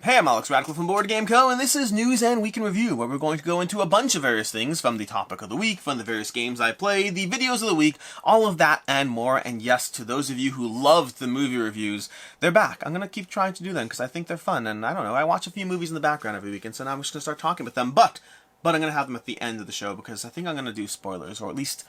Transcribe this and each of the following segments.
Hey, I'm Alex Radical from Board Game Co., and this is News and Week in Review, where we're going to go into a bunch of various things, from the topic of the week, from the various games I played, the videos of the week, all of that and more. And yes, to those of you who loved the movie reviews, they're back. I'm going to keep trying to do them, because I think they're fun, and I don't know, I watch a few movies in the background every week, and so now I'm just going to start talking about them, but I'm going to have them at the end of the show, because I think I'm going to do spoilers, or at least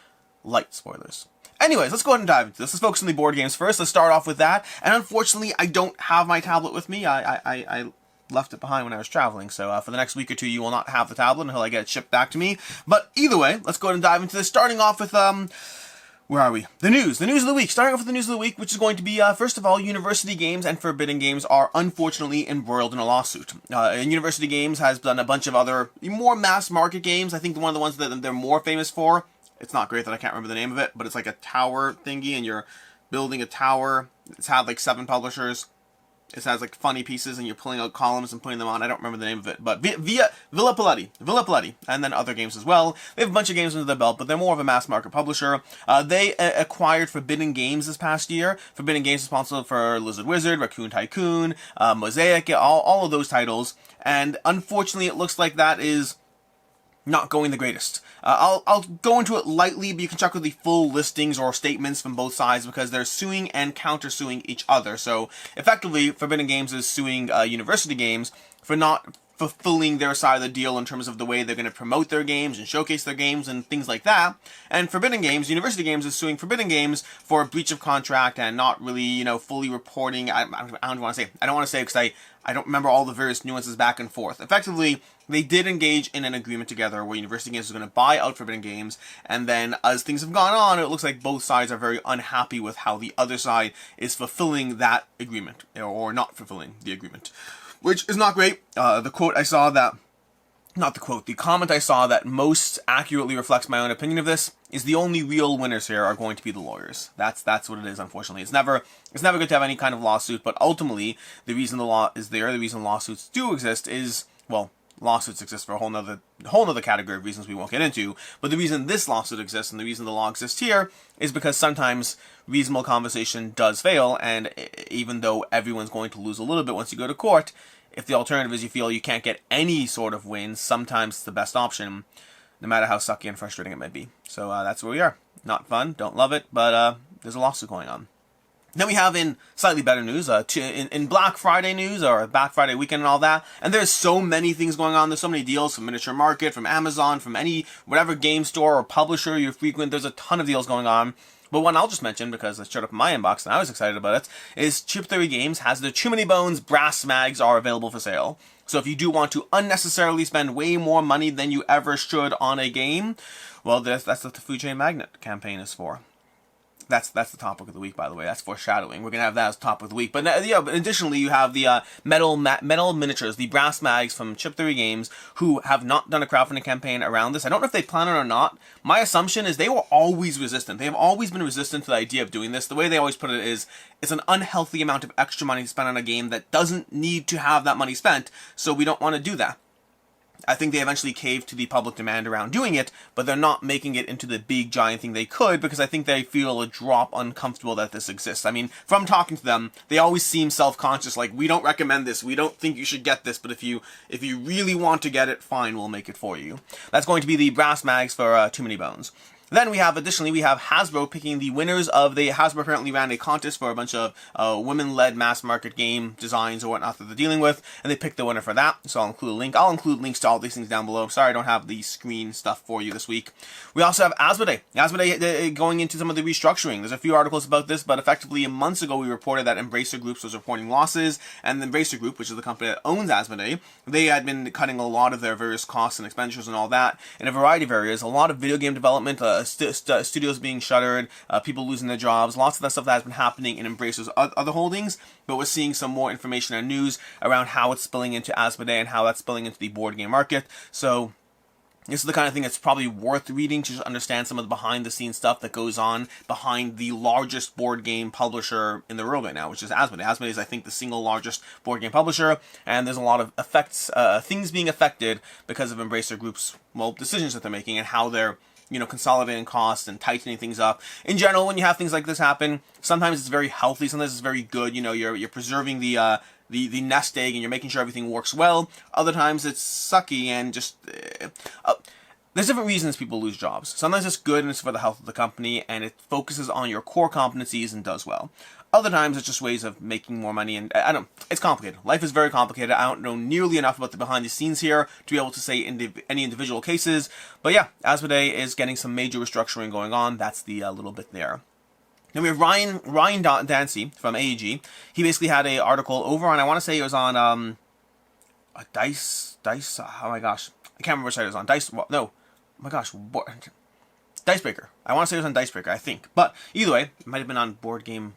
light spoilers. Anyways, let's go ahead and dive into this. Let's focus on the board games first. Let's start off with that. And unfortunately, I don't have my tablet with me. I left it behind when I was traveling. So for the next week or two, you will not have the tablet until I get it shipped back to me. But either way, let's go ahead and dive into this. Starting off with, where are we? The news. The news of the week. Starting off with the news of the week, which is going to be, first of all, University Games and Forbidden Games are unfortunately embroiled in a lawsuit. And University Games has done a bunch of other more mass market games. I think one of the ones that they're more famous for, it's not great that I can't remember the name of it, but it's like a tower thingy, and you're building a tower. It's had like 7 publishers. It has like funny pieces, and you're pulling out columns and putting them on. I don't remember the name of it, but Villa Paletti, and then other games as well. They have a bunch of games under their belt, but they're more of a mass market publisher. They acquired Forbidden Games this past year. Forbidden Games is responsible for Lizard Wizard, Raccoon Tycoon, Mosaic, all of those titles. And unfortunately, it looks like that is not going the greatest. I'll go into it lightly, but you can check with the full listings or statements from both sides, because they're suing and countersuing each other. So effectively, Forbidden Games is suing University Games for not fulfilling their side of the deal in terms of the way they're going to promote their games and showcase their games and things like that. And Forbidden Games, University Games, is suing Forbidden Games for a breach of contract and not really, fully reporting. I don't want to say, because I don't remember all the various nuances back and forth. Effectively, they did engage in an agreement together where University Games is going to buy out Forbidden Games, and then as things have gone on, it looks like both sides are very unhappy with how the other side is fulfilling that agreement, or not fulfilling the agreement, which is not great. The comment I saw that most accurately reflects my own opinion of this is the only real winners here are going to be the lawyers. That's what it is, unfortunately. It's never good to have any kind of lawsuit, but ultimately, the reason the law is there, the reason lawsuits do exist is, well, lawsuits exist for a whole nother category of reasons we won't get into, but the reason this lawsuit exists and the reason the law exists here is because sometimes reasonable conversation does fail, and even though everyone's going to lose a little bit once you go to court, if the alternative is you feel you can't get any sort of win, sometimes it's the best option, no matter how sucky and frustrating it might be. So that's where we are. Not fun, don't love it, but there's a lawsuit going on. Then we have, in slightly better news, in Black Friday news, or Black Friday weekend and all that, and there's so many things going on, there's so many deals from Miniature Market, from Amazon, from whatever game store or publisher you frequent, there's a ton of deals going on. But one I'll just mention, because it showed up in my inbox and I was excited about it, is Chip Theory Games has the Too Many Bones brass mags are available for sale. So if you do want to unnecessarily spend way more money than you ever should on a game, well, that's what the Food Chain Magnate campaign is for. That's the topic of the week, by the way. That's foreshadowing. We're going to have that as topic of the week. But additionally, you have the metal miniatures, the brass mags from Chip Theory Games, who have not done a crowdfunding campaign around this. I don't know if they plan it or not. My assumption is they were always resistant. They have always been resistant to the idea of doing this. The way they always put it is, it's an unhealthy amount of extra money to spend on a game that doesn't need to have that money spent, so we don't want to do that. I think they eventually caved to the public demand around doing it, but they're not making it into the big giant thing they could, because I think they feel a drop uncomfortable that this exists. I mean, from talking to them, they always seem self-conscious, like, we don't recommend this, we don't think you should get this, but if you really want to get it, fine, we'll make it for you. That's going to be the brass mags for Too Many Bones. Then additionally, we have Hasbro picking the winners of Hasbro apparently ran a contest for a bunch of women-led mass market game designs or whatnot that they're dealing with, and they picked the winner for that, so I'll include a link. I'll include links to all these things down below. I'm sorry I don't have the screen stuff for you this week. We also have Asmodee. Asmodee going into some of the restructuring. There's a few articles about this, but effectively months ago we reported that Embracer Groups was reporting losses, and the Embracer Group, which is the company that owns Asmodee, they had been cutting a lot of their various costs and expenditures and all that in a variety of areas. A lot of video game development, studios being shuttered, people losing their jobs, lots of that stuff that has been happening in Embracer's other holdings, but we're seeing some more information and news around how it's spilling into Asmodee and how that's spilling into the board game market. So this is the kind of thing that's probably worth reading to just understand some of the behind-the-scenes stuff that goes on behind the largest board game publisher in the world right now, which is Asmodee. Asmodee is, I think, the single largest board game publisher, and there's a lot of things being affected because of Embracer Group's, decisions that they're making and how they're consolidating costs and tightening things up. In general, when you have things like this happen, sometimes it's very healthy, sometimes it's very good. You're preserving the the nest egg and you're making sure everything works well. Other times it's sucky and just there's different reasons people lose jobs. Sometimes it's good and it's for the health of the company and it focuses on your core competencies and does well. Other times it's just ways of making more money, and it's complicated. Life is very complicated. I don't know nearly enough about the behind the scenes here to be able to say any individual cases. But yeah, Asmodee is getting some major restructuring going on. That's the little bit there. Then we have Ryan Dancy from AEG. He basically had an article over on, I want to say it was on Dice. Oh my gosh, I can't remember which site it was on. Dice. Well, no, oh my gosh, Dicebreaker. I want to say it was on Dicebreaker, I think. But either way, it might have been on Board Game.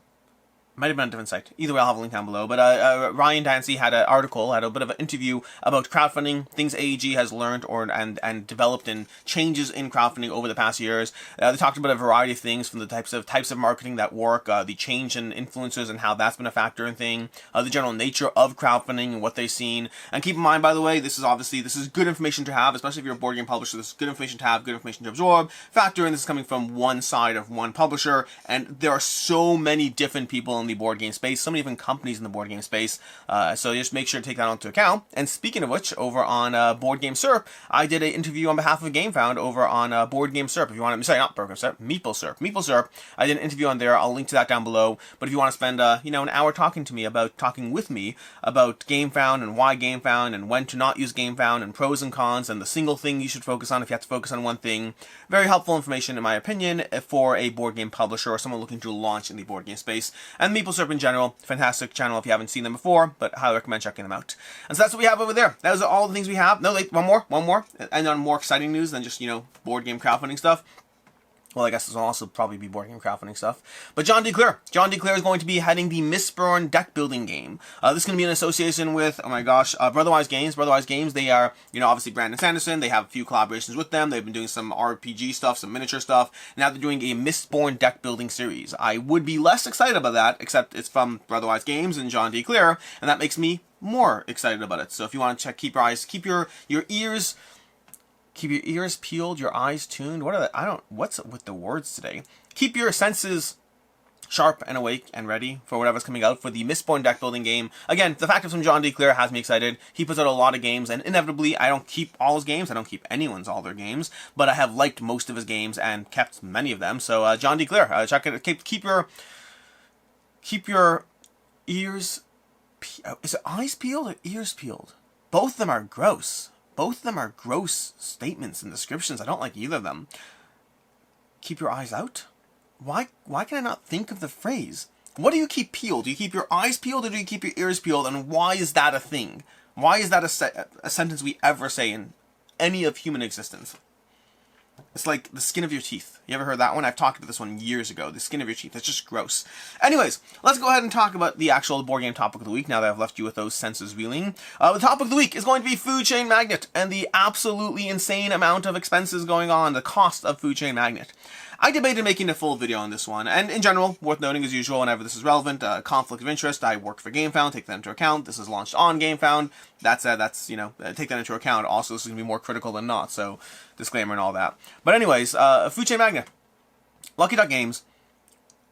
Might have been on a different site. Either way, I'll have a link down below. But Ryan Dancy had an article, had a bit of an interview about crowdfunding, things AEG has learned and developed, and changes in crowdfunding over the past years. They talked about a variety of things, from the types of marketing that work, the change in influencers and how that's been a factor in thing, the general nature of crowdfunding and what they've seen. And keep in mind, by the way, this is good information to have, especially if you're a board game publisher. This is good information to have, good information to absorb. Factor in, this is coming from one side of one publisher, and there are so many different people in the board game space, so many different companies in the board game space, so just make sure to take that into account. And speaking of which, over on Board Game Serp, I did an interview on behalf of Gamefound over on Board Game Serp. If you want to, sorry, not Board Game Serp, Meeple Serp. I did an interview on there. I'll link to that down below. But if you want to spend an hour talking with me about Gamefound and why Gamefound and when to not use Gamefound and pros and cons and the single thing you should focus on if you have to focus on one thing, very helpful information in my opinion for a board game publisher or someone looking to launch in the board game space. And Meeple Serp in general, fantastic channel if you haven't seen them before, but highly recommend checking them out. And so that's what we have over there. That was all the things we have. No, wait, one more. And on more exciting news than just, board game crowdfunding stuff. Well, I guess this will also probably be board game crowdfunding stuff. But John D. Clear is going to be heading the Mistborn Deckbuilding game. This is going to be in association with, oh my gosh, Brotherwise Games. Brotherwise Games, they are, obviously Brandon Sanderson. They have a few collaborations with them. They've been doing some RPG stuff, some miniature stuff. Now they're doing a Mistborn Deckbuilding series. I would be less excited about that, except it's from Brotherwise Games and John D. Clear, and that makes me more excited about it. So if you want to check, keep your eyes, keep your ears... Keep your ears peeled, your eyes tuned. What's with the words today? Keep your senses sharp and awake and ready for whatever's coming out for the Mistborn deck building game. Again, the fact of some John D. Clear has me excited. He puts out a lot of games, and inevitably, I don't keep all his games. I don't keep anyone's all their games, but I have liked most of his games and kept many of them. So, John D. Clear, check it. Keep your ears. Is it eyes peeled or ears peeled? Both of them are gross. Both of them are gross statements and descriptions. I don't like either of them. Keep your eyes out? Why can I not think of the phrase? What do you keep peeled? Do you keep your eyes peeled or do you keep your ears peeled? And why is that a thing? Why is that a sentence we ever say in any of human existence? It's like the skin of your teeth. You ever heard that one? I've talked about this one years ago. The skin of your teeth. It's just gross. Anyways, let's go ahead and talk about the actual board game topic of the week now that I've left you with those senses reeling. The topic of the week is going to be Food Chain Magnate and the absolutely insane amount of expenses going on, the cost of Food Chain Magnate. I debated making a full video on this one, and in general, worth noting as usual whenever this is relevant, conflict of interest. I work for Gamefound, take that into account. This is launched on Gamefound. That's take that into account. Also, this is going to be more critical than not, so disclaimer and all that. But anyways, Food Chain Magnate. Lucky Duck Games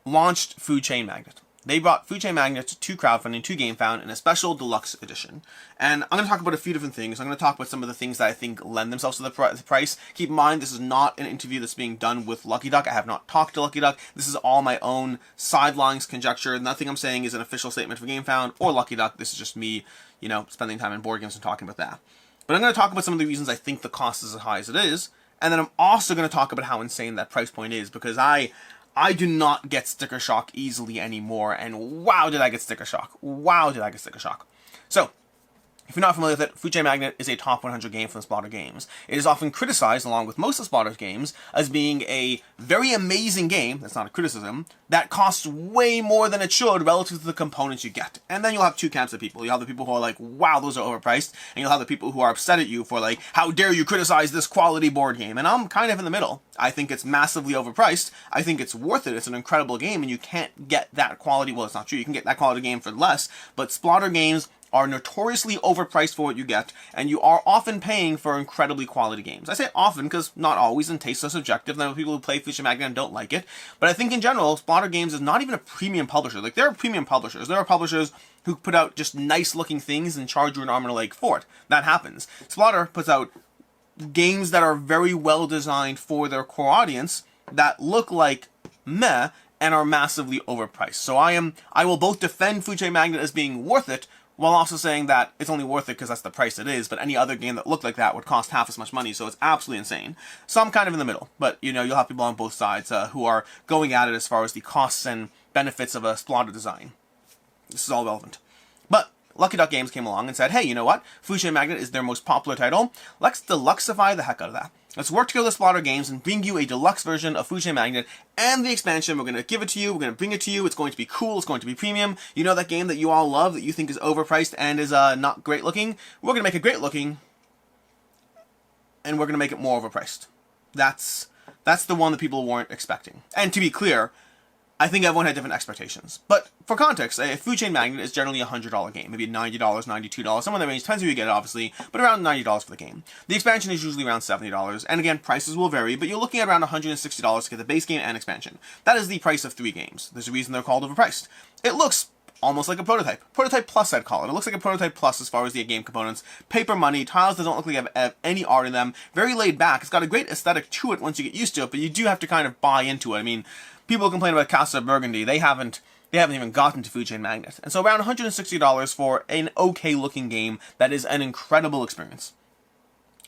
launched Food Chain Magnate. They brought Food Chain Magnate to crowdfunding, to Gamefound, in a special deluxe edition. And I'm going to talk about a few different things. I'm going to talk about some of the things that I think lend themselves to the price. Keep in mind, this is not an interview that's being done with Lucky Duck. I have not talked to Lucky Duck. This is all my own sidelines conjecture. Nothing I'm saying is an official statement for Gamefound or Lucky Duck. This is just me, spending time in board games and talking about that. But I'm going to talk about some of the reasons I think the cost is as high as it is. And then I'm also going to talk about how insane that price point is, because I do not get sticker shock easily anymore, and wow did I get sticker shock. Wow did I get sticker shock. So, if you're not familiar with it, Food Chain Magnate is a top 100 game from Splotter Games. It is often criticized, along with most of Splotter games, as being a very amazing game, that's not a criticism, that costs way more than it should relative to the components you get. And then you'll have two camps of people. You'll have the people who are like, wow, those are overpriced, and you'll have the people who are upset at you for like, how dare you criticize this quality board game? And I'm kind of in the middle. I think it's massively overpriced. I think it's worth it. It's an incredible game, and you can't get that quality. Well, it's not true. You can get that quality game for less, but Splotter Games are notoriously overpriced for what you get, and you are often paying for incredibly quality games. I say often because not always, and tastes are subjective. There are people who play Future Magnate and don't like it, but I think in general, Splotter Games is not even a premium publisher. Like, there are premium publishers. There are publishers who put out just nice-looking things and charge you an arm and a leg for it. That happens. Splotter puts out games that are very well designed for their core audience that look like meh and are massively overpriced. So I will both defend Future Magnate as being worth it, while also saying that it's only worth it because that's the price it is, but any other game that looked like that would cost half as much money, so it's absolutely insane. So I'm kind of in the middle, but you know, you'll have people on both sides who are going at it as far as the costs and benefits of a Splotter design. This is all relevant. But Lucky Duck Games came along and said, hey, you know what? Future Magnate is their most popular title. Let's deluxify the heck out of that. Let's work together with Splotter Games and bring you a deluxe version of Future Magnate and the expansion. We're going to give it to you. We're going to bring it to you. It's going to be cool. It's going to be premium. You know that game that you all love that you think is overpriced and is not great looking? We're going to make it great looking, and we're going to make it more overpriced. That's the one that people weren't expecting. And to be clear, I think everyone had different expectations. But for context, a Future Magnate is generally a $100 game, maybe $90, $92, somewhere in the range, depends who you get it obviously, but around $90 for the game. The expansion is usually around $70, and again, prices will vary, but you're looking at around $160 to get the base game and expansion. That is the price of 3 games. There's a reason they're called overpriced. It looks almost like a prototype. Prototype Plus, I'd call it. It looks like a Prototype Plus as far as the game components. Paper money, tiles that don't look like they have any art in them, very laid back. It's got a great aesthetic to it once you get used to it, but you do have to kind of buy into it. I mean, people complain about Casa Burgundy. They haven't even gotten to Future Magnate. And so around $160 for an okay-looking game that is an incredible experience.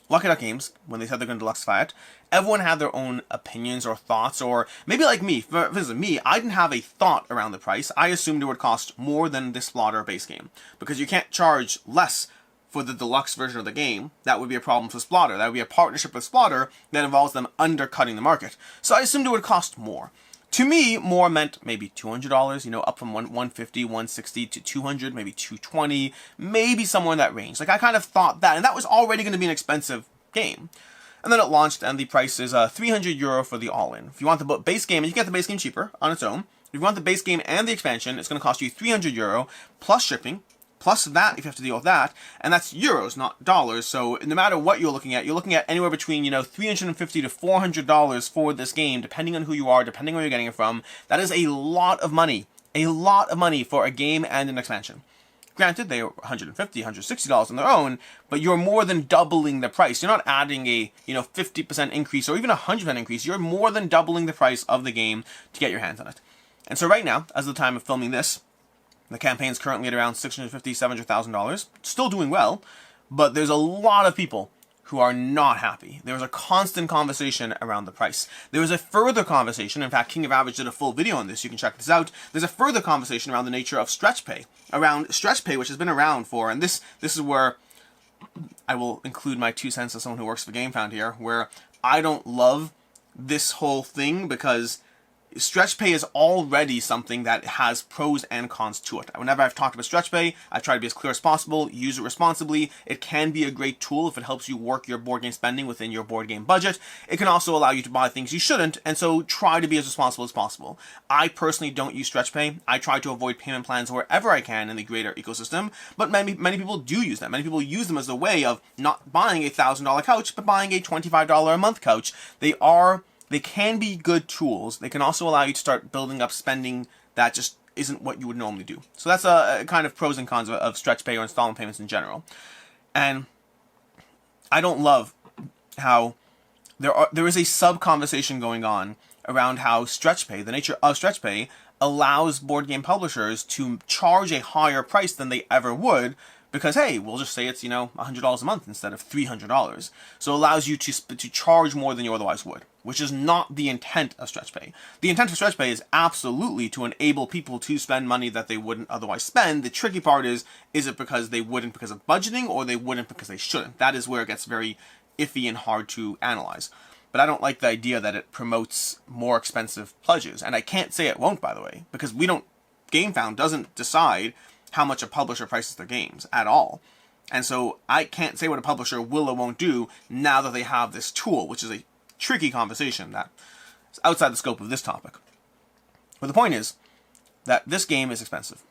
Lucky Duck Games, when they said they're going to deluxify it, everyone had their own opinions or thoughts, or maybe like me. For instance, me, I didn't have a thought around the price. I assumed it would cost more than this Splotter base game, because you can't charge less for the deluxe version of the game. That would be a problem for Splotter. That would be a partnership with Splotter that involves them undercutting the market. So I assumed it would cost more. To me, more meant maybe $200, you know, up from $150, $160 to $200, maybe $220, maybe somewhere in that range. Like, I kind of thought that, and that was already going to be an expensive game. And then it launched, and the price is €300 for the all-in. If you want the base game, and you can get the base game cheaper on its own. If you want the base game and the expansion, it's going to cost you €300 plus shipping, plus that if you have to deal with that, and that's euros, not dollars. So no matter what you're looking at anywhere between, you know, $350 to $400 for this game, depending on who you are, depending on where you're getting it from. That is a lot of money for a game and an expansion. Granted, they are $150, $160 on their own, but you're more than doubling the price. You're not adding a, you know, 50% increase or even a 100% increase. You're more than doubling the price of the game to get your hands on it. And so right now, as of the time of filming this, the campaign's currently at around $650,000, $700,000. Still doing well, but there's a lot of people who are not happy. There was a constant conversation around the price. There was a further conversation, in fact, King of Average did a full video on this, you can check this out. There's a further conversation around the nature of stretch pay, which has been around for, and this is where I will include my 2 cents as someone who works for Gamefound here, where I don't love this whole thing because stretch pay is already something that has pros and cons to it. Whenever I've talked about stretch pay, I've tried to be as clear as possible, use it responsibly. It can be a great tool if it helps you work your board game spending within your board game budget. It can also allow you to buy things you shouldn't, and so try to be as responsible as possible. I personally don't use stretch pay. I try to avoid payment plans wherever I can in the greater ecosystem, but many people do use them. Many people use them as a way of not buying a $1,000 couch, but buying a $25 a month couch. They can be good tools. They can also allow you to start building up spending that just isn't what you would normally do. So that's a kind of pros and cons of stretch pay or installment payments in general. And I don't love how there is a sub-conversation going on around how stretch pay, the nature of stretch pay, allows board game publishers to charge a higher price than they ever would, because, hey, we'll just say it's, you know, $100 a month instead of $300. So it allows you to charge more than you otherwise would, which is not the intent of stretch pay. The intent of stretch pay is absolutely to enable people to spend money that they wouldn't otherwise spend. The tricky part is it because they wouldn't because of budgeting, or they wouldn't because they shouldn't? That is where it gets very iffy and hard to analyze. But I don't like the idea that it promotes more expensive pledges. And I can't say it won't, by the way, because Gamefound doesn't decide how much a publisher prices their games at all. And so I can't say what a publisher will or won't do now that they have this tool, which is a tricky conversation that is outside the scope of this topic. But the point is that this game is expensive.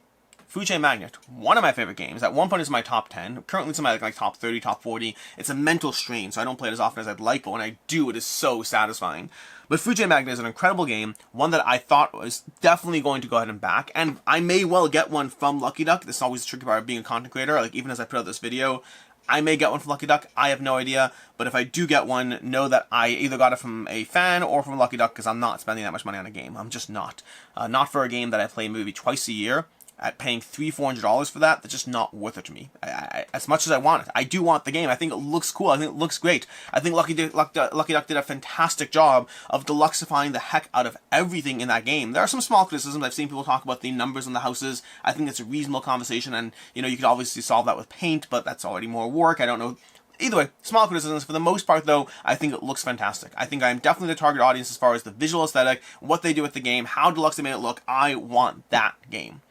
Food Chain Magnate, one of my favorite games. At one point it's my top 10. Currently it's in my like top 30, top 40. It's a mental strain, so I don't play it as often as I'd like, but when I do, it is so satisfying. But Food Chain Magnate is an incredible game, one that I thought was definitely going to go ahead and back, and I may well get one from Lucky Duck. This is always the tricky part of being a content creator. Like, even as I put out this video, I may get one from Lucky Duck. I have no idea. But if I do get one, know that I either got it from a fan or from Lucky Duck, because I'm not spending that much money on a game. I'm just not. Not for a game that I play maybe twice a year. At paying $300-400 for that, that's just not worth it to me. As much as I want it, I do want the game. I think it looks cool. I think it looks great. I think Lucky Duck did a fantastic job of deluxifying the heck out of everything in that game. There are some small criticisms. I've seen people talk about the numbers on the houses. I think it's a reasonable conversation, and you know, you could obviously solve that with paint, but that's already more work. I don't know. Either way, small criticisms. For the most part, though, I think it looks fantastic. I think I'm definitely the target audience as far as the visual aesthetic, what they do with the game, how deluxe they made it look. I want that game.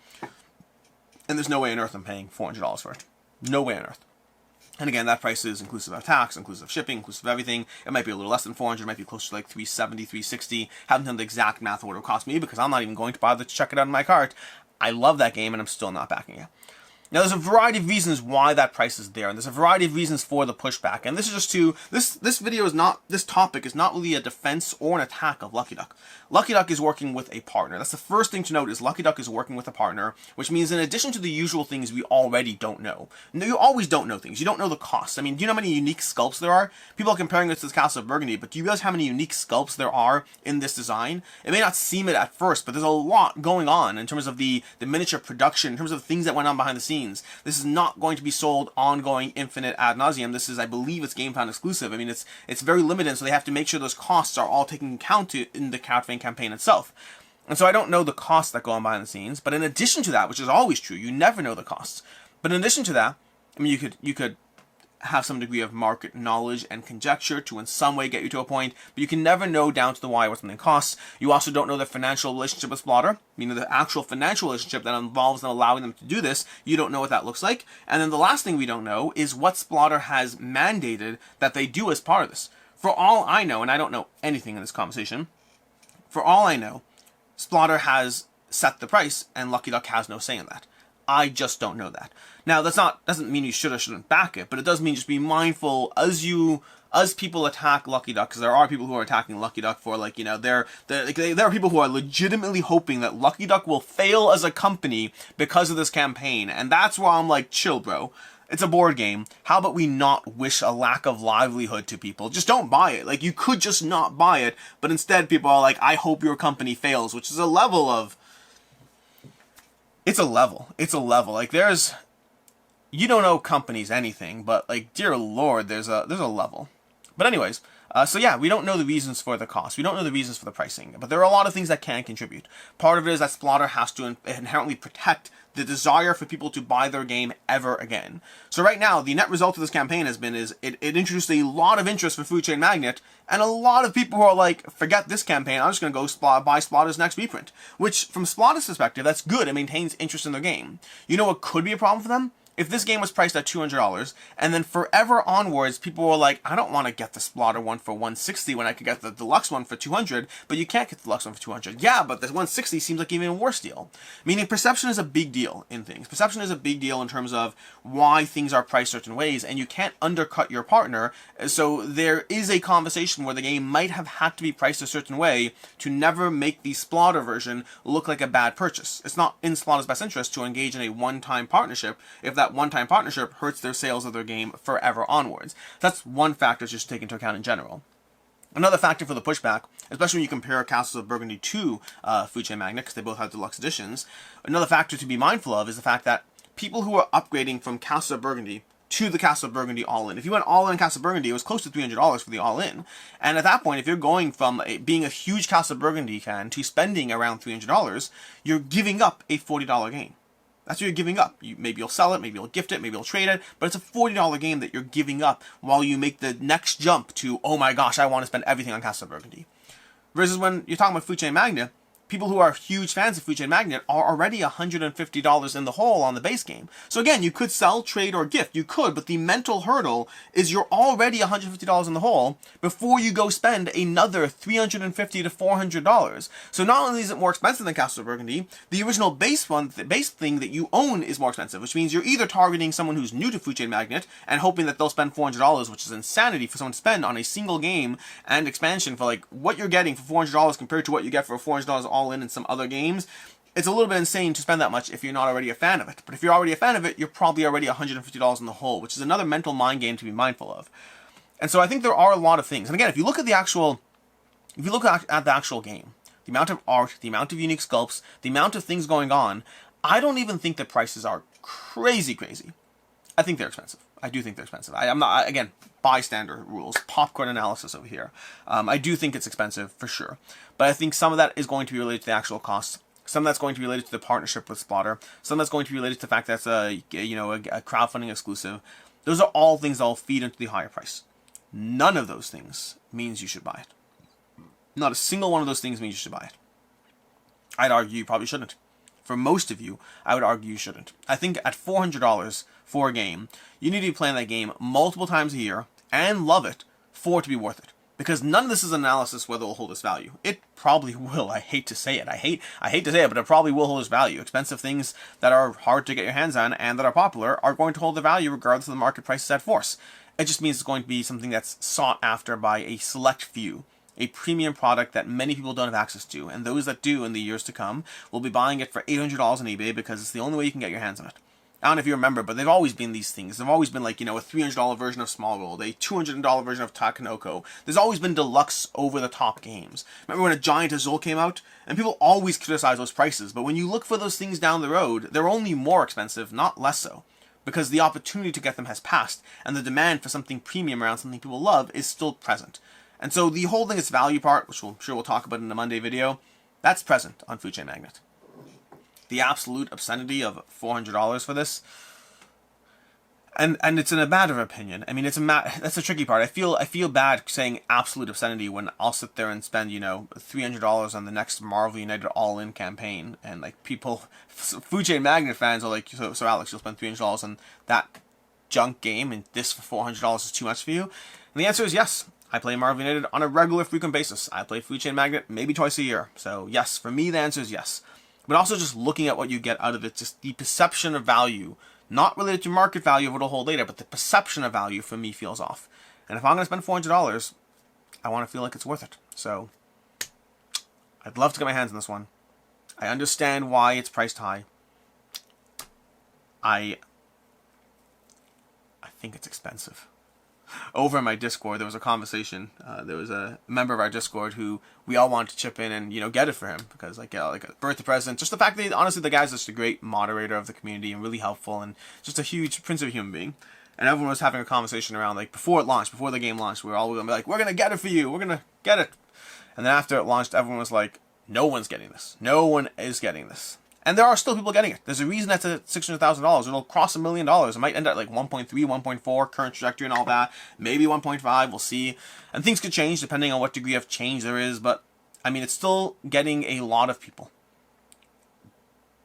And there's no way on earth I'm paying $400 for it. No way on earth. And again, that price is inclusive of tax, inclusive of shipping, inclusive of everything. It might be a little less than $400, it might be closer to like $370, $360. Haven't done the exact math of what it would cost me because I'm not even going to bother to check it out in my cart. I love that game and I'm still not backing it. Now, there's a variety of reasons why that price is there, and there's a variety of reasons for the pushback. And this is just to, this video is not, this topic is not really a defense or an attack of Lucky Duck. Lucky Duck is working with a partner. That's the first thing to note, is Lucky Duck is working with a partner, which means in addition to the usual things we already don't know. No, you always don't know things. You don't know the costs. I mean, do you know how many unique sculpts there are? People are comparing this to the Castle of Burgundy, but do you realize how many unique sculpts there are in this design? It may not seem it at first, but there's a lot going on in terms of the miniature production, in terms of the things that went on behind the scenes. This is not going to be sold ongoing, infinite, ad nauseum. This is, I believe, it's Gamefound exclusive. I mean, it's very limited, so they have to make sure those costs are all taken into account in the crowdfunding campaign itself. And so I don't know the costs that go on behind the scenes, but in addition to that, which is always true, you never know the costs. But in addition to that, I mean, you could have some degree of market knowledge and conjecture to in some way get you to a point, but you can never know down to the why what something costs. You also don't know the financial relationship with Splotter, meaning the actual financial relationship that involves them allowing them to do this. You don't know what that looks like. And then the last thing we don't know is what Splotter has mandated that they do as part of this. For all I know, and I don't know anything in this conversation, for all I know, Splotter has set the price and Lucky Duck has no say in that. I just don't know that. Now, doesn't mean you should or shouldn't back it, but it does mean just be mindful as people attack Lucky Duck, because there are people who are attacking Lucky Duck for, like, you know, there are people who are legitimately hoping that Lucky Duck will fail as a company because of this campaign, and that's why I'm like, chill, bro. It's a board game. How about we not wish a lack of livelihood to people? Just don't buy it. Like, you could just not buy it, but instead people are like, I hope your company fails, which is a level of... It's a level. Like, you don't owe companies anything, but, like, dear Lord, there's a level. But anyways, so yeah, we don't know the reasons for the cost. We don't know the reasons for the pricing, but there are a lot of things that can contribute. Part of it is that Splotter has to inherently protect the desire for people to buy their game ever again. So right now, the net result of this campaign has been it introduced a lot of interest for Food Chain Magnate, and a lot of people who are like, forget this campaign, I'm just going to go buy Splotter's next reprint. Which, from Splotter's perspective, that's good. It maintains interest in their game. You know what could be a problem for them? If this game was priced at $200, and then forever onwards, people were like, I don't want to get the Splotter one for $160 when I could get the deluxe one for $200, but you can't get the deluxe one for $200. Yeah, but the $160 seems like even a worse deal. Meaning perception is a big deal in things. Perception is a big deal in terms of why things are priced certain ways, and you can't undercut your partner. So there is a conversation where the game might have had to be priced a certain way to never make the Splotter version look like a bad purchase. It's not in Splotter's best interest to engage in a one-time partnership if that one-time partnership hurts their sales of their game forever onwards. That's one factor just to take into account in general. Another factor for the pushback, especially when you compare Castles of Burgundy to Food Chain Magnate, because they both have deluxe editions, another factor to be mindful of is the fact that people who are upgrading from Castles of Burgundy to the Castle of Burgundy all-in. If you went all-in Castle of Burgundy, it was close to $300 for the all-in. And at that point, if you're going from being a huge Castle of Burgundy fan to spending around $300, you're giving up a $40 game. That's what you're giving up. Maybe you'll sell it, maybe you'll gift it, maybe you'll trade it, but it's a $40 game that you're giving up while you make the next jump to, oh my gosh, I want to spend everything on Castle of Burgundy. Versus when you're talking about Food Chain Magnate, people who are huge fans of Food Chain Magnate are already $150 in the hole on the base game. So again, you could sell, trade, or gift. You could, but the mental hurdle is you're already $150 in the hole before you go spend another $350 to $400. So not only is it more expensive than Castle of Burgundy, the original base thing that you own is more expensive, which means you're either targeting someone who's new to Food Chain Magnate and hoping that they'll spend $400, which is insanity for someone to spend on a single game and expansion for like what you're getting for $400 compared to what you get for $400 all in some other games. It's a little bit insane to spend that much if you're not already a fan of it. But if you're already a fan of it, you're probably already $150 in the hole, which is another mental mind game to be mindful of. And so I think there are a lot of things. And again, if you look at the actual game, the amount of art, the amount of unique sculpts, the amount of things going on, I don't even think the prices are crazy. I think they're expensive. I do think they're expensive. I'm not, again, bystander rules, popcorn analysis over here. I do think it's expensive for sure. But I think some of that is going to be related to the actual costs. Some of that's going to be related to the partnership with Splotter. Some of that's going to be related to the fact that it's a crowdfunding exclusive. Those are all things that will feed into the higher price. None of those things means you should buy it. Not a single one of those things means you should buy it. I'd argue you probably shouldn't. For most of you, I would argue you shouldn't. I think at $400 for a game, you need to be playing that game multiple times a year and love it for it to be worth it. Because none of this is analysis whether it will hold its value. It probably will. I hate to say it. I hate to say it, but it probably will hold its value. Expensive things that are hard to get your hands on and that are popular are going to hold their value regardless of the market price set force. It just means it's going to be something that's sought after by a select few. A premium product that many people don't have access to. And those that do in the years to come will be buying it for $800 on eBay because it's the only way you can get your hands on it. I don't know if you remember, but they've always been these things. They've always been like, a $300 version of Small World, a $200 version of Takenoko. There's always been deluxe over-the-top games. Remember when a Giant Azul came out? And people always criticize those prices, but when you look for those things down the road, they're only more expensive, not less so. Because the opportunity to get them has passed, and the demand for something premium around something people love is still present. And so the holding its value part, which I'm sure we'll talk about in the Monday video, that's present on Food Chain Magnate. The absolute obscenity of $400 for this, and it's in a matter of opinion. I mean, that's the tricky part. I feel bad saying absolute obscenity when I'll sit there and spend $300 on the next Marvel United All-In campaign, and like people, Food Chain Magnate fans are like, so Alex, you'll spend $300 on that junk game, and this for $400 is too much for you? And the answer is yes. I play Marvel United on a regular, frequent basis. I play Food Chain Magnate maybe twice a year. So yes, for me the answer is yes. But also just looking at what you get out of it, just the perception of value, not related to market value of what it'll hold later, but the perception of value for me feels off. And if I'm going to spend $400, I want to feel like it's worth it. So I'd love to get my hands on this one. I understand why it's priced high. I think it's expensive. Over in my Discord, there was a conversation. There was a member of our Discord who we all wanted to chip in and get it for him because like a birthday present. Just the fact that honestly the guy's just a great moderator of the community and really helpful and just a huge prince of a human being. And everyone was having a conversation around like before the game launched, we were all gonna be like, we're gonna get it for you, we're gonna get it. And then after it launched, everyone was like, no one's getting this. No one is getting this. And there are still people getting it. There's a reason that's at $600,000. It'll cross $1 million. It might end at like 1.3, 1.4, current trajectory and all that. Maybe 1.5, we'll see. And things could change depending on what degree of change there is. But, I mean, it's still getting a lot of people.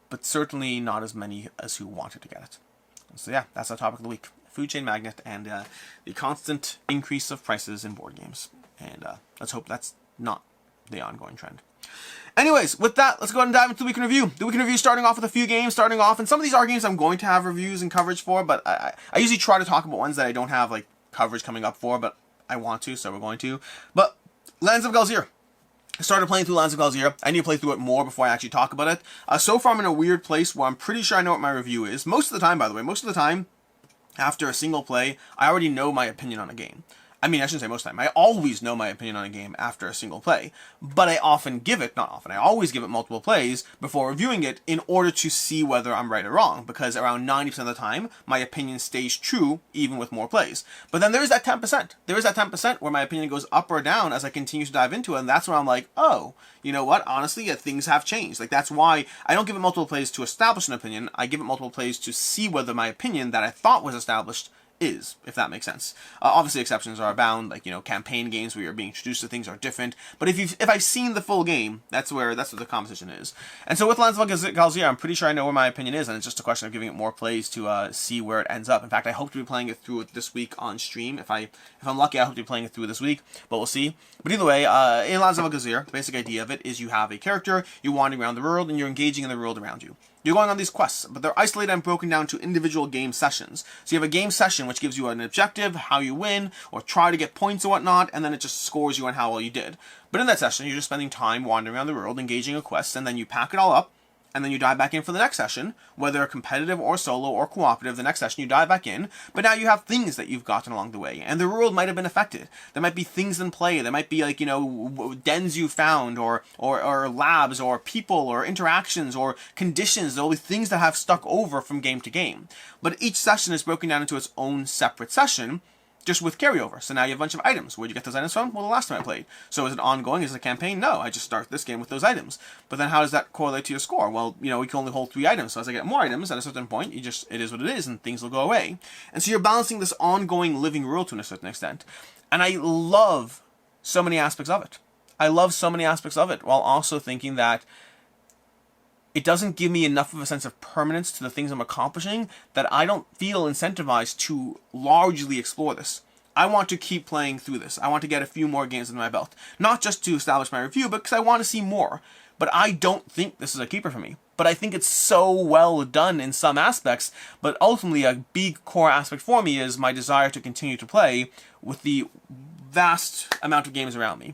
But certainly not as many as who wanted to get it. So yeah, that's our topic of the week. Food Chain Magnate and the constant increase of prices in board games. And let's hope that's not the ongoing trend. Anyways, with that, let's go ahead and dive into the Week in Review. The Week in Review starting off with a few games, and some of these are games I'm going to have reviews and coverage for, but I usually try to talk about ones that I don't have like coverage coming up for, but I want to, so we're going to. But Lands of Galzier. I started playing through Lands of Galzier. I need to play through it more before I actually talk about it. So far I'm in a weird place where I'm pretty sure I know what my review is. Most of the time, by the way, after a single play, I already know my opinion on a game. I mean, I shouldn't say most of the time. I always know my opinion on a game after a single play. But I often give it, not often, I always give it multiple plays before reviewing it in order to see whether I'm right or wrong. Because around 90% of the time, my opinion stays true even with more plays. But then there is that 10%. There is that 10% where my opinion goes up or down as I continue to dive into it. And that's when I'm like, oh, you know what? Honestly, things have changed. Like, that's why I don't give it multiple plays to establish an opinion. I give it multiple plays to see whether my opinion that I thought was established is, if that makes sense. Obviously, exceptions are abound, like, campaign games where you're being introduced to things are different. But if I've seen the full game, that's what the competition is. And so with Lands of Galzir, I'm pretty sure I know where my opinion is, and it's just a question of giving it more plays to see where it ends up. In fact, I hope to be playing it through this week on stream. If I'm lucky, I hope to be playing it through this week, but we'll see. But either way, in Lands of Galzir, the basic idea of it is you have a character, you're wandering around the world, and you're engaging in the world around you. You're going on these quests, but they're isolated and broken down to individual game sessions. So you have a game session which gives you an objective, how you win, or try to get points or whatnot, and then it just scores you on how well you did. But in that session, you're just spending time wandering around the world, engaging a quest, and then you pack it all up, and then you dive back in for the next session, whether competitive or solo or cooperative. The next session you dive back in, but now you have things that you've gotten along the way, and the world might have been affected. There might be things in play. There might be, like, dens you found, or labs, or people, or interactions, or conditions. There'll be things that have stuck over from game to game. But each session is broken down into its own separate session, just with carryover. So now you have a bunch of items. Where'd you get those items from? Well, the last time I played. So is it ongoing? Is it a campaign? No, I just start this game with those items. But then how does that correlate to your score? Well, we can only hold 3 items. So as I get more items, at a certain point, it is what it is, and things will go away. And so you're balancing this ongoing living world to a certain extent. And I love so many aspects of it. I love so many aspects of it, while also thinking that it doesn't give me enough of a sense of permanence to the things I'm accomplishing that I don't feel incentivized to largely explore this. I want to keep playing through this. I want to get a few more games under my belt. Not just to establish my review, but because I want to see more. But I don't think this is a keeper for me. But I think it's so well done in some aspects, but ultimately a big core aspect for me is my desire to continue to play with the vast amount of games around me.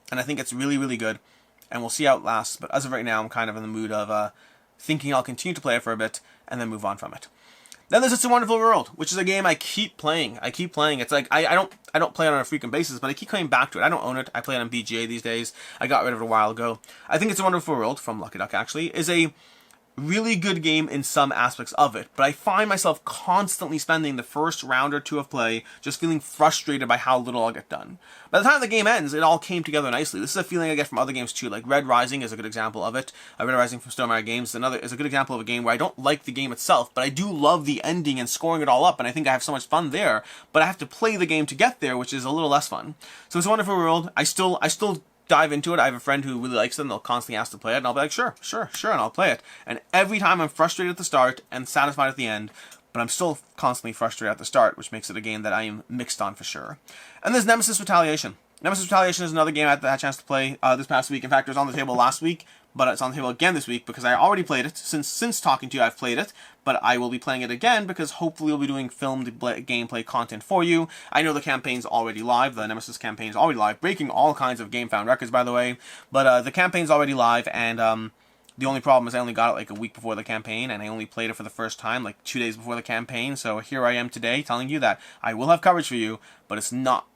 And I think it's really, really good. And we'll see how it lasts, but as of right now, I'm kind of in the mood of thinking I'll continue to play it for a bit, and then move on from it. Then there's It's a Wonderful World, which is a game I keep playing. It's like, I don't play it on a frequent basis, but I keep coming back to it. I don't own it. I play it on BGA these days. I got rid of it a while ago. I think It's a Wonderful World, from Lucky Duck actually, is a really good game in some aspects of it, but I find myself constantly spending the first round or two of play just feeling frustrated by how little I'll get done. By the time the game ends, it all came together nicely. This is a feeling I get from other games too, like Red Rising is a good example of it. Red Rising from Stonemaier Games is a good example of a game where I don't like the game itself, but I do love the ending and scoring it all up, and I think I have so much fun there, but I have to play the game to get there, which is a little less fun. So It's a Wonderful World. I still dive into it. I have a friend who really likes it, and they'll constantly ask to play it, and I'll be like, sure, and I'll play it. And every time I'm frustrated at the start and satisfied at the end, but I'm still constantly frustrated at the start, which makes it a game that I am mixed on for sure. And there's Nemesis Retaliation. Nemesis Retaliation is another game I had a chance to play this past week. In fact, it was on the table last week, but it's on the table again this week because I already played it. Since talking to you, I've played it, but I will be playing it again because hopefully we'll be doing filmed gameplay content for you. I know the campaign's already live. The Nemesis campaign is already live, breaking all kinds of Gamefound records, by the way. But the campaign's already live, and the only problem is I only got it like a week before the campaign, and I only played it for the first time like 2 days before the campaign. So here I am today telling you that I will have coverage for you, but it's not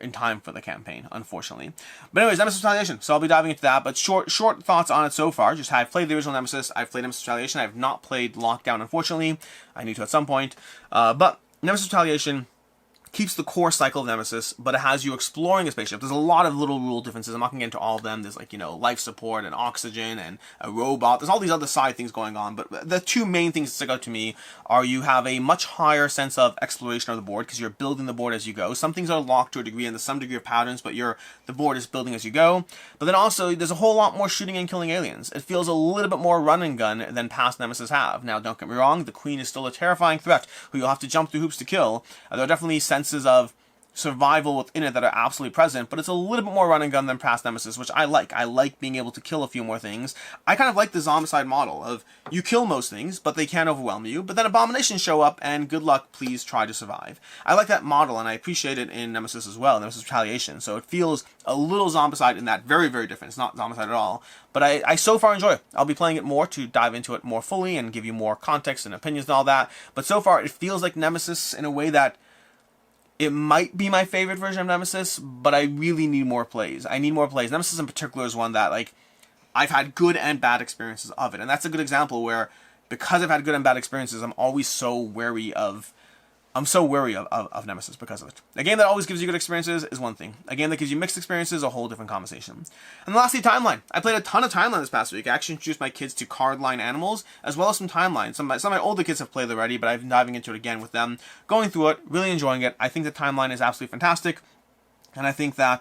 in time for the campaign, unfortunately. But anyways, Nemesis Retaliation. So I'll be diving into that, but short thoughts on it so far. Just I've played the original Nemesis, I've played Nemesis Retaliation, I have not played Lockdown, unfortunately. I need to at some point. But Nemesis Retaliation keeps the core cycle of Nemesis, but it has you exploring a spaceship. There's a lot of little rule differences. I'm not going to get into all of them. There's like, life support and oxygen and a robot. There's all these other side things going on, but the two main things that stick out to me are you have a much higher sense of exploration of the board because you're building the board as you go. Some things are locked to a degree and there's some degree of patterns, but the board is building as you go. But then also, there's a whole lot more shooting and killing aliens. It feels a little bit more run and gun than past Nemesis have. Now, don't get me wrong, the Queen is still a terrifying threat who you'll have to jump through hoops to kill. There are definitely senses of survival within it that are absolutely present, but it's a little bit more run and gun than past Nemesis, which I like. I like being able to kill a few more things. I kind of like the zombicide model of you kill most things, but they can overwhelm you, but then abominations show up and good luck, please try to survive. I like that model and I appreciate it in Nemesis as well, Nemesis Retaliation, so it feels a little zombicide in that. Very, very different. It's not zombicide at all, but I so far enjoy it. I'll be playing it more to dive into it more fully and give you more context and opinions and all that, but so far it feels like Nemesis in a way that it might be my favorite version of Nemesis, but I really need more plays. I need more plays. Nemesis in particular is one that, like, I've had good and bad experiences of it. And that's a good example where, because I've had good and bad experiences, I'm always so wary of I'm so wary of Nemesis because of it. A game that always gives you good experiences is one thing. A game that gives you mixed experiences is a whole different conversation. And lastly, Timeline. I played a ton of Timeline this past week. I actually introduced my kids to cardline animals, as well as some Timeline. Some of my older kids have played already, but I've been diving into it again with them. Going through it, really enjoying it. I think the Timeline is absolutely fantastic. And I think the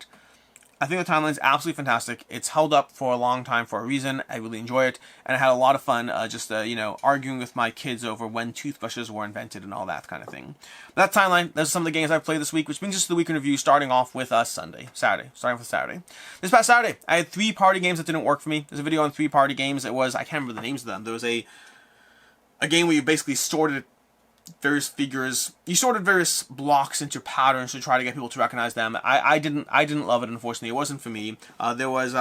Timeline is absolutely fantastic. It's held up for a long time for a reason. I really enjoy it, and I had a lot of fun arguing with my kids over when toothbrushes were invented and all that kind of thing. But that Timeline, those are some of the games I've played this week, which brings us to the week in review, starting off with Saturday. This past Saturday, I had 3 party games that didn't work for me. There's a video on 3 party games. It was, I can't remember the names of them. There was a game where you basically sorted various figures. You sorted various blocks into patterns to try to get people to recognize them. I didn't love it, unfortunately. It wasn't for me. There was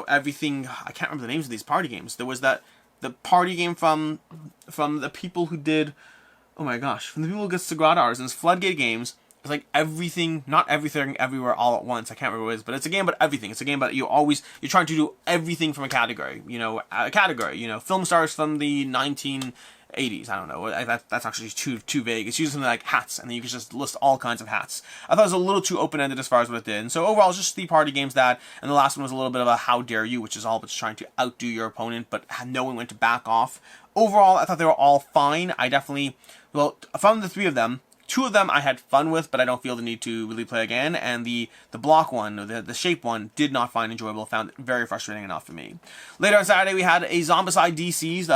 everything. I can't remember the names of these party games. There was the party game from the people who did, oh my gosh, from the people who did Sagrada Artisans, Floodgate Games. It's like everything, not everything, everywhere, all at once. I can't remember what it is, but it's a game about everything. It's a game about you're trying to do everything from a category. Film stars from the 1980s. I don't know. That's actually too vague. It's usually something like hats, and then you can just list all kinds of hats. I thought it was a little too open-ended as far as what it did. And so overall, it's just 3 party games that, and the last one was a little bit of a how dare you, which is all about trying to outdo your opponent, but knowing when to back off. Overall, I thought they were all fine. From the 3 of them, 2 of them I had fun with, but I don't feel the need to really play again. And the block one, or the shape one, did not find enjoyable. Found it very frustrating enough for me. Later on Saturday, we had a Zombicide DCeased.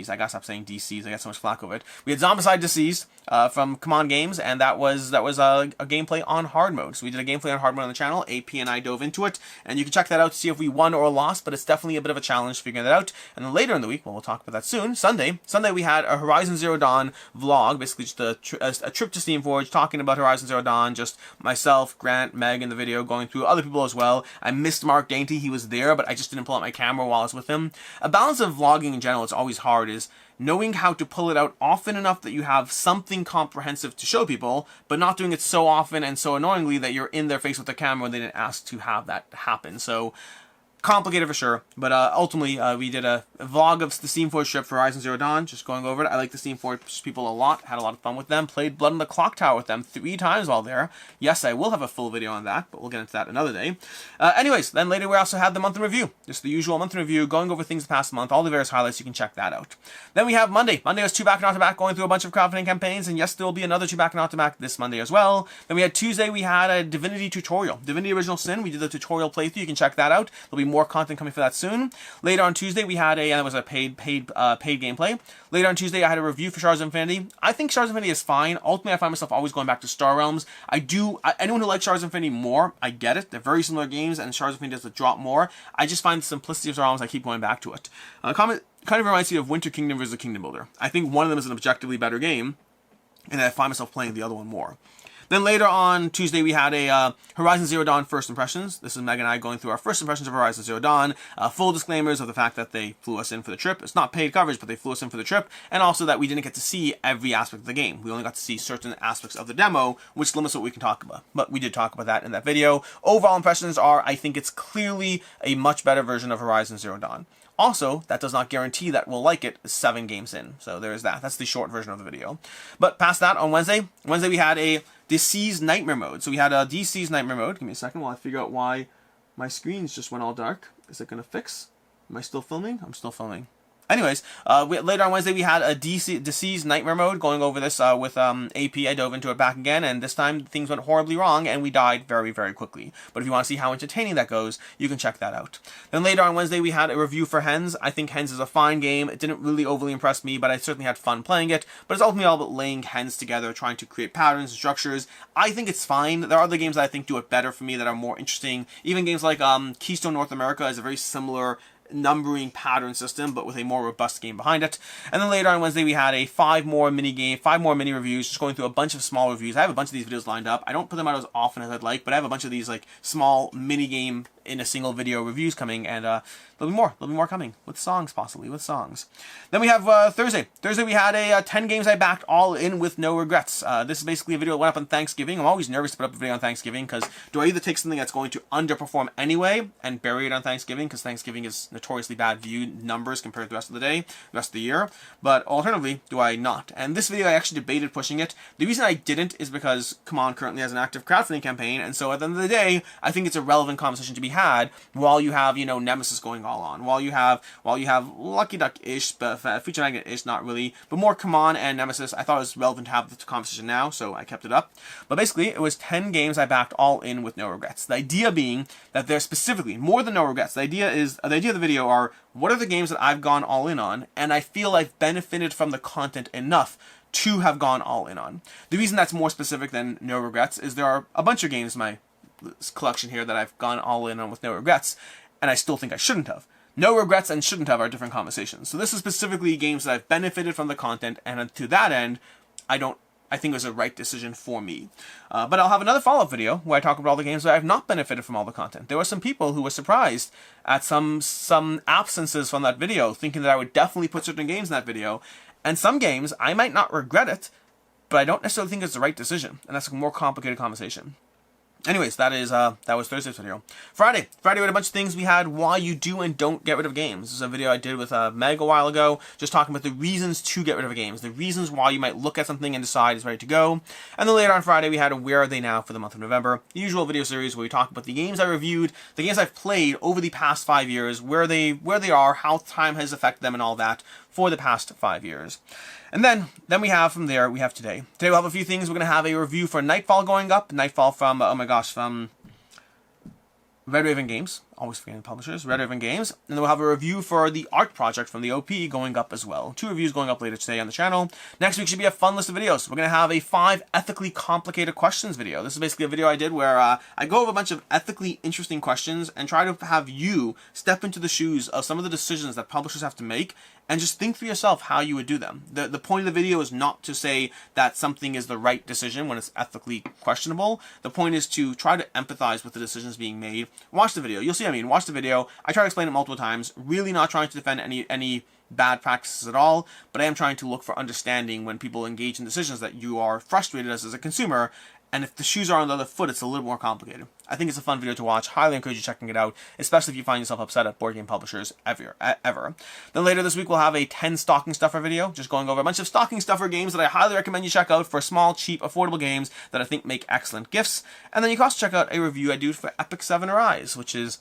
I gotta stop saying DCeased. I got so much flack over it. We had Zombicide DCeased from Command Games, and that was a gameplay on hard mode. So we did a gameplay on hard mode on the channel. AP and I dove into it, and you can check that out to see if we won or lost. But it's definitely a bit of a challenge figuring that out. And then later in the week, we'll talk about that soon. Sunday we had a Horizon Zero Dawn vlog, basically just a trip to Steamforged, talking about Horizon Zero Dawn, just myself, Grant, Meg in the video, going through other people as well. I missed Mark Dainty, he was there, but I just didn't pull out my camera while I was with him. A balance of vlogging in general, it's always hard, is knowing how to pull it out often enough that you have something comprehensive to show people, but not doing it so often and so annoyingly that you're in their face with the camera when they didn't ask to have that happen. So, complicated for sure, but ultimately we did a vlog of the Steamforged trip for Horizon Zero Dawn, just going over it. I like the Steamforged people a lot, had a lot of fun with them, played Blood on the Clock Tower with them 3 times while there. Yes, I will have a full video on that, but we'll get into that another day. Anyways, then later we also had the month in review, just the usual month in review, going over things the past month, all the various highlights, you can check that out. Then we have Monday. Monday was 2 back and back, going through a bunch of crowdfunding campaigns, and yes, there will be another 2 back and back this Monday as well. Then we had Tuesday, we had a Divinity tutorial, Divinity Original Sin. We did the tutorial playthrough, you can check that out. There'll be more content coming for that soon. Later on Tuesday, we had it was a paid gameplay. Later on Tuesday, I had a review for Shards of Infinity. I think Shards of Infinity is fine. Ultimately, I find myself always going back to Star Realms. Anyone who likes Shards of Infinity more, I get it. They're very similar games, and Shards of Infinity does the drop more. I just find the simplicity of Star Realms, I keep going back to it. Kind of reminds me of Winter Kingdom versus Kingdom Builder. I think one of them is an objectively better game, and I find myself playing the other one more. Then later on Tuesday, we had a Horizon Zero Dawn First Impressions. This is Meg and I going through our first impressions of Horizon Zero Dawn. Full disclaimers of the fact that they flew us in for the trip. It's not paid coverage, but they flew us in for the trip. And also that we didn't get to see every aspect of the game. We only got to see certain aspects of the demo, which limits what we can talk about. But we did talk about that in that video. Overall impressions are, I think it's clearly a much better version of Horizon Zero Dawn. Also, that does not guarantee that we'll like it 7 games in. So there is that. That's the short version of the video. But past that, on Wednesday we had a DCeased Nightmare Mode. So we had a DCeased Nightmare Mode. Give me a second while I figure out why my screens just went all dark. Is it going to fix? Am I still filming? I'm still filming. Anyways, later on Wednesday we had a DCeased Nightmare Mode, going over this with AP. I dove into it back again, and this time things went horribly wrong, and we died very, very quickly. But if you want to see how entertaining that goes, you can check that out. Then later on Wednesday we had a review for Hens. I think Hens is a fine game. It didn't really overly impress me, but I certainly had fun playing it. But it's ultimately all about laying hens together, trying to create patterns and structures. I think it's fine. There are other games that I think do it better for me, that are more interesting. Even games like Keystone North America is a very similar numbering pattern system, but with a more robust game behind it. And then later on Wednesday we had a 5 more mini reviews, just going through a bunch of small reviews. I have a bunch of these videos lined up. I don't put them out as often as I'd like, but I have a bunch of these like small mini game in a single video reviews coming, and there'll be more coming, with songs possibly, with songs. Then we have Thursday. Thursday we had a 10 games I backed all in with no regrets. This is basically a video that went up on Thanksgiving. I'm always nervous to put up a video on Thanksgiving, because do I either take something that's going to underperform anyway and bury it on Thanksgiving, because Thanksgiving is notoriously bad view numbers compared to the rest of the day, the rest of the year, but alternatively, do I not? And this video I actually debated pushing it. The reason I didn't is because Come On currently has an active crowdfunding campaign, and so at the end of the day, I think it's a relevant conversation to be had while you have, you know, Nemesis going all on, while you have Lucky Duck-ish, but Future Magnate-ish, not really, but more Come On and Nemesis. I thought it was relevant to have the conversation now, so I kept it up. But basically, it was 10 games I backed all in with no regrets. The idea being that they're specifically more than no regrets. The idea of the video are, what are the games that I've gone all in on, and I feel I've benefited from the content enough to have gone all in on. The reason that's more specific than no regrets is there are a bunch of games in my collection here that I've gone all in on with no regrets, and I still think I shouldn't have. No regrets and shouldn't have are different conversations. So this is specifically games that I've benefited from the content, and to that end, I think it was a right decision for me. But I'll have another follow-up video where I talk about all the games that I've not benefited from all the content. There were some people who were surprised at some absences from that video, thinking that I would definitely put certain games in that video. And some games, I might not regret it, but I don't necessarily think it's the right decision. And that's a more complicated conversation. Anyways, that was Thursday's video. Friday we had a bunch of things. We had why you do and don't get rid of games. This is a video I did with Meg a while ago, just talking about the reasons to get rid of games, the reasons why you might look at something and decide it's ready to go. And then later on Friday, we had a Where Are They Now for the month of November, the usual video series where we talk about the games I reviewed, the games I've played over the past 5 years, where they are, how time has affected them, and all that for the past 5 years. And then we have from there, we have today. Today we'll have a few things. We're going to have a review for Nightfall going up. Nightfall from, from Red Raven Games. Always forgetting the publishers. Red Raven Games. And then we'll have a review for the art project from the OP going up as well. 2 reviews going up later today on the channel. Next week should be a fun list of videos. We're going to have a 5 ethically complicated questions video. This is basically a video I did where I go over a bunch of ethically interesting questions and try to have you step into the shoes of some of the decisions that publishers have to make and just think for yourself how you would do them. The point of the video is not to say that something is the right decision when it's ethically questionable. The point is to try to empathize with the decisions being made. Watch the video. You'll see what I mean. Watch the video. I try to explain it multiple times. Really not trying to defend any bad practices at all, but I am trying to look for understanding when people engage in decisions that you are frustrated as a consumer. And if the shoes are on the other foot, it's a little more complicated. I think it's a fun video to watch. Highly encourage you checking it out, especially if you find yourself upset at board game publishers ever. Then later this week, we'll have a 10 stocking stuffer video, just going over a bunch of stocking stuffer games that I highly recommend you check out for small, cheap, affordable games that I think make excellent gifts. And then you can also check out a review I do for Epic 7 Arise, which is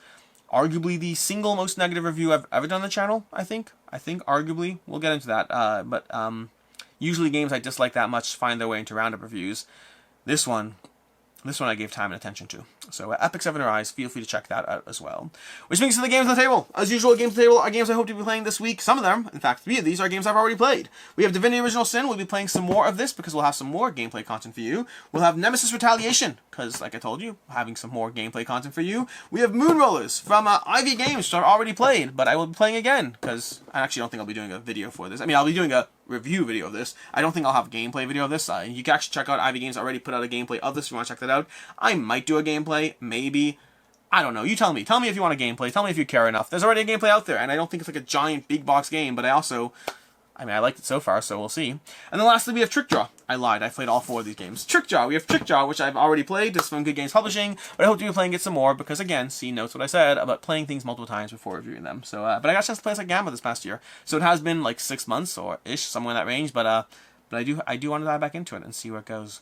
arguably the single most negative review I've ever done on the channel, I think. Arguably. We'll get into that. But usually games I dislike that much find their way into roundup reviews. This one I gave time and attention to. So Epic 7 Arise, feel free to check that out as well. Which brings us to the games on the table. As usual, games on the table are games I hope to be playing this week. Some of them, in fact 3 of these, are games I've already played. We have Divinity Original Sin. We'll be playing some more of this because we'll have some more gameplay content for you. We'll have Nemesis Retaliation, because like I told you, having some more gameplay content for you. We have Moon Rollers from Ivy Games, which I've already played, but I will be playing again, because I actually don't think I'll be doing a video for this. I mean, I'll be doing a review video of this. I don't think I'll have a gameplay video of this. You can actually check out Ivy Games. Already put out a gameplay of this if you want to check that out. I might do a gameplay, maybe. I don't know. You tell me. Tell me if you want a gameplay. Tell me if you care enough. There's already a gameplay out there, and I don't think it's like a giant big box game, but I liked it so far, so we'll see. And then lastly, we have Trickdraw. I lied. I played all 4 of these games. Trickdraw. We have Trickdraw, which I've already played. This is from Good Games Publishing, but I hope to be playing it some more because, again, see notes what I said about playing things multiple times before reviewing them. So, but I got a chance to play this at Gamma this past year, so it has been like 6 months or ish, somewhere in that range. But I do want to dive back into it and see where it goes.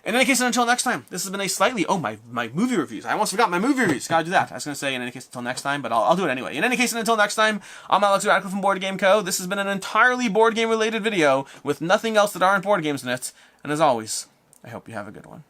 In any case, until next time, this has been a slightly... Oh, my movie reviews. I almost forgot my movie reviews. Gotta do that. I was going to say, in any case, until next time, but I'll do it anyway. In any case, until next time, I'm Alex Radcliffe from Board Game Co. This has been an entirely board game related video with nothing else that aren't board games in it. And as always, I hope you have a good one.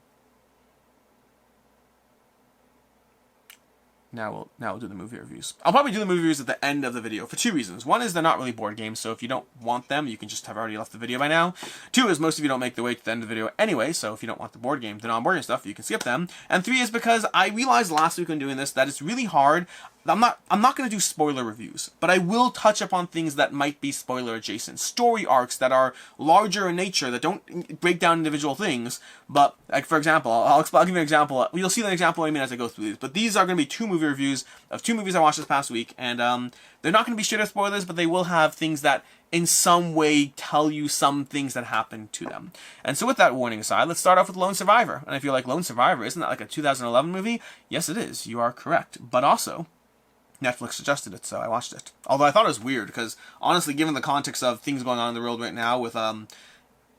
Now we'll do the movie reviews. I'll probably do the movie reviews at the end of the video for 2 reasons. One is they're not really board games, so if you don't want them, you can just have already left the video by now. 2 is most of you don't make the way to the end of the video anyway, so if you don't want the board game, the non-board game stuff, you can skip them. And 3 is because I realized last week when doing this that it's really hard. I'm not going to do spoiler reviews, but I will touch upon things that might be spoiler adjacent. Story arcs that are larger in nature, that don't break down individual things. But, like, for example, I'll give you an example. You'll see an example I mean as I go through these. But these are going to be 2 movie movie reviews of 2 movies I watched this past week, and they're not going to be straight up spoilers, but they will have things that in some way tell you some things that happened to them. And so with that warning aside, let's start off with Lone Survivor. And if you're like, Lone Survivor, isn't that like a 2011 movie? Yes, it is. You are correct. But also, Netflix suggested it, so I watched it. Although I thought it was weird, because honestly, given the context of things going on in the world right now with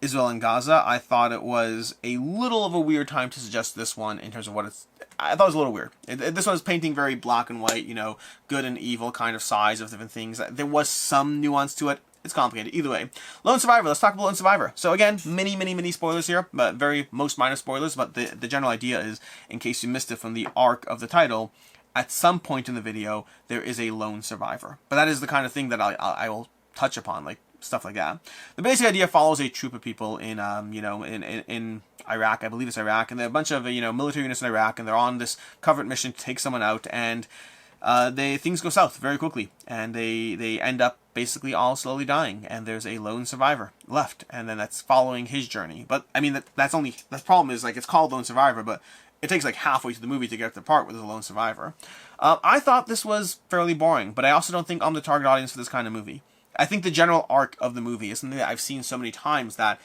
Israel and Gaza, I thought it was a little of a weird time to suggest this one in terms of what it's... I thought it was a little weird. This one was painting very black and white, you know, good and evil kind of sides of different things. There was some nuance to it. It's complicated. Either way. Lone Survivor. Let's talk about Lone Survivor. So again, many spoilers here, but most minor spoilers, but the general idea is, in case you missed it from the arc of the title, at some point in the video, there is a lone survivor. But that is the kind of thing that I will touch upon, like stuff like that. The basic idea follows a troop of people in, in Iraq, I believe it's Iraq, and there are a bunch of, military units in Iraq, and they're on this covert mission to take someone out, and things go south very quickly, and they end up basically all slowly dying, and there's a lone survivor left, and then that's following his journey. But I mean, the problem is, like, it's called Lone Survivor, but it takes like halfway through the movie to get to the part where there's a lone survivor. I thought this was fairly boring, but I also don't think I'm the target audience for this kind of movie. I think the general arc of the movie is something that I've seen so many times that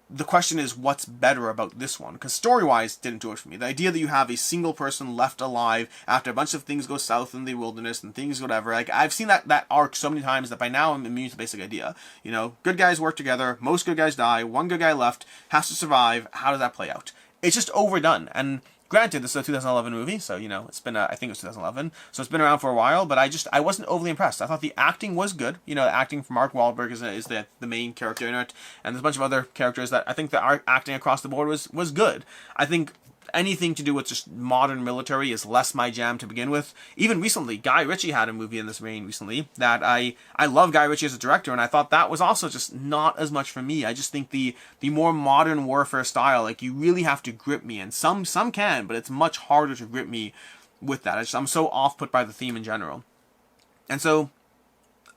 the question is, what's better about this one? Because story-wise, didn't do it for me. The idea that you have a single person left alive after a bunch of things go south in the wilderness and things whatever, like, I've seen that arc so many times that by now I'm immune to the basic idea. You know, good guys work together, most good guys die, one good guy left, has to survive, how does that play out? It's just overdone, and granted, this is a 2011 movie, so, it's been, I think it was 2011, so it's been around for a while, but I wasn't overly impressed. I thought the acting was good. The acting from Mark Wahlberg is the main character in it, and there's a bunch of other characters that I think the acting across the board was good. I think anything to do with just modern military is less my jam to begin with. Even recently, Guy Ritchie had a movie in this vein recently that I love Guy Ritchie as a director, and I thought that was also just not as much for me. I just think the more modern warfare style, like, you really have to grip me, and some can, but it's much harder to grip me with that. I'm so off-put by the theme in general. And so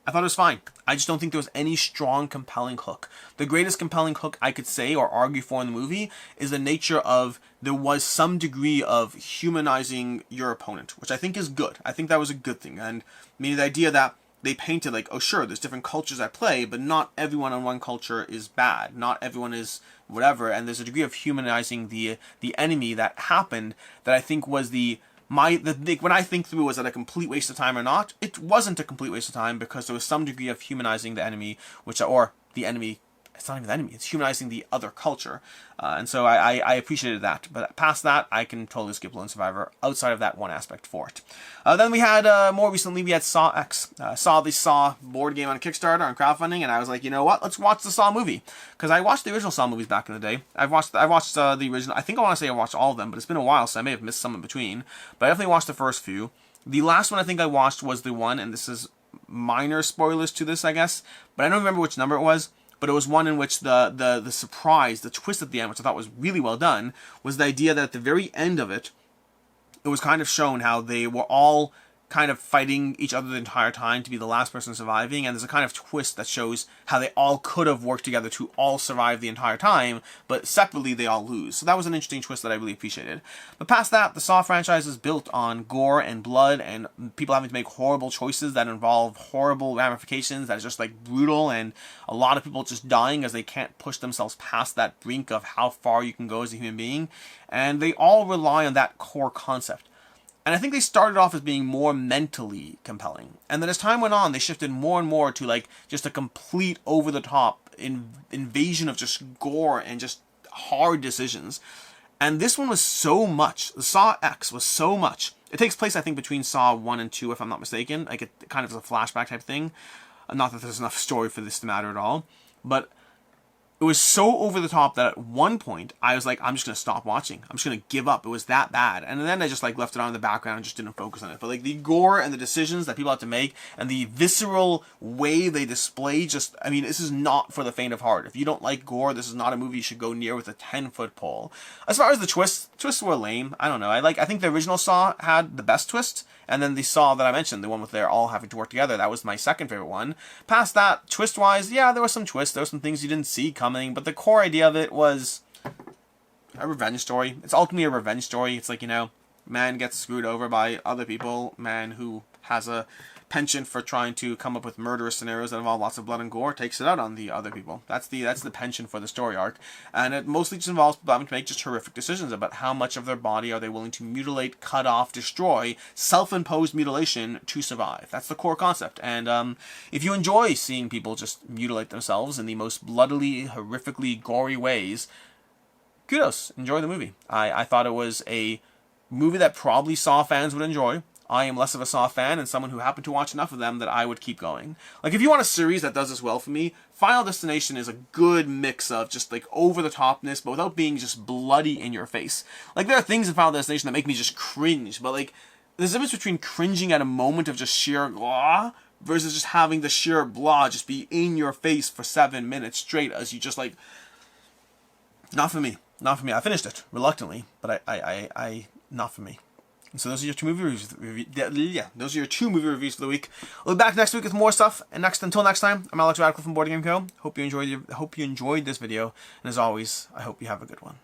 I thought it was fine. I just don't think there was any strong, compelling hook. The greatest compelling hook I could say or argue for in the movie is the nature of there was some degree of humanizing your opponent, which I think is good. I think that was a good thing. And I mean, the idea that they painted like, oh sure, there's different cultures at play, but not everyone in one culture is bad. Not everyone is whatever. And there's a degree of humanizing the enemy that happened that I think was when I think through, was it a complete waste of time or not? It wasn't a complete waste of time, because there was some degree of humanizing the enemy, or the enemy, it's not even the enemy, it's humanizing the other culture. And so I appreciated that. But past that, I can totally skip Lone Survivor outside of that one aspect for it. Then we had, more recently, we had Saw X. Saw the Saw board game on Kickstarter, on crowdfunding, and I was like, you know what, let's watch the Saw movie. Because I watched the original Saw movies back in the day. I watched the original, I think I want to say I watched all of them, but it's been a while, so I may have missed some in between. But I definitely watched the first few. The last one I think I watched was the one, and this is minor spoilers to this, I guess, but I don't remember which number it was. But it was one in which the surprise, the twist at the end, which I thought was really well done, was the idea that at the very end of it, it was kind of shown how they were all kind of fighting each other the entire time to be the last person surviving, and there's a kind of twist that shows how they all could have worked together to all survive the entire time, but separately they all lose. So that was an interesting twist that I really appreciated. But past that, the Saw franchise is built on gore and blood, and people having to make horrible choices that involve horrible ramifications, that is just like brutal, and a lot of people just dying as they can't push themselves past that brink of how far you can go as a human being, and they all rely on that core concept. And I think they started off as being more mentally compelling. And then as time went on, they shifted more and more to like just a complete over-the-top invasion of just gore and just hard decisions. And this one was so much. The Saw X was so much. It takes place, I think, between Saw 1 and 2, if I'm not mistaken. Like, it kind of is a flashback type thing. Not that there's enough story for this to matter at all. But it was so over the top that at one point I was like, I'm just going to stop watching. I'm just going to give up. It was that bad. And then I just like left it on in the background and just didn't focus on it. But like the gore and the decisions that people had to make and the visceral way they display just, I mean, this is not for the faint of heart. If you don't like gore, this is not a movie you should go near with a 10-foot pole. As far as the twists were lame. I don't know. I think the original Saw had the best twist. And then the Saw that I mentioned, the one with they're all having to work together, that was my second favorite one. Past that, twist-wise, yeah, there was some twists. There were some things you didn't see coming. But the core idea of it was a revenge story. It's ultimately a revenge story. It's like, Man gets screwed over by other people. Man who has a penchant for trying to come up with murderous scenarios that involve lots of blood and gore takes it out on the other people. That's the penchant for the story arc, and it mostly just involves having to make just horrific decisions about how much of their body are they willing to mutilate, cut off, destroy, self-imposed mutilation to survive. That's the core concept. And if you enjoy seeing people just mutilate themselves in the most bloodily, horrifically gory ways, kudos, enjoy the movie. I thought it was a movie that probably Saw fans would enjoy. I am less of a Saw fan and someone who happened to watch enough of them that I would keep going. Like, if you want a series that does this well for me, Final Destination is a good mix of just, like, over-the-topness, but without being just bloody in your face. Like, there are things in Final Destination that make me just cringe, but, like, there's a difference between cringing at a moment of just sheer blah versus just having the sheer blah just be in your face for 7 minutes straight as you just, like... Not for me. Not for me. I finished it, reluctantly, but I not for me. And so those are your two movie reviews. Those are your two movie reviews for the week. We'll be back next week with more stuff. And until next time, I'm Alex Radcliffe from Board Game Co. Hope you enjoyed this video. And as always, I hope you have a good one.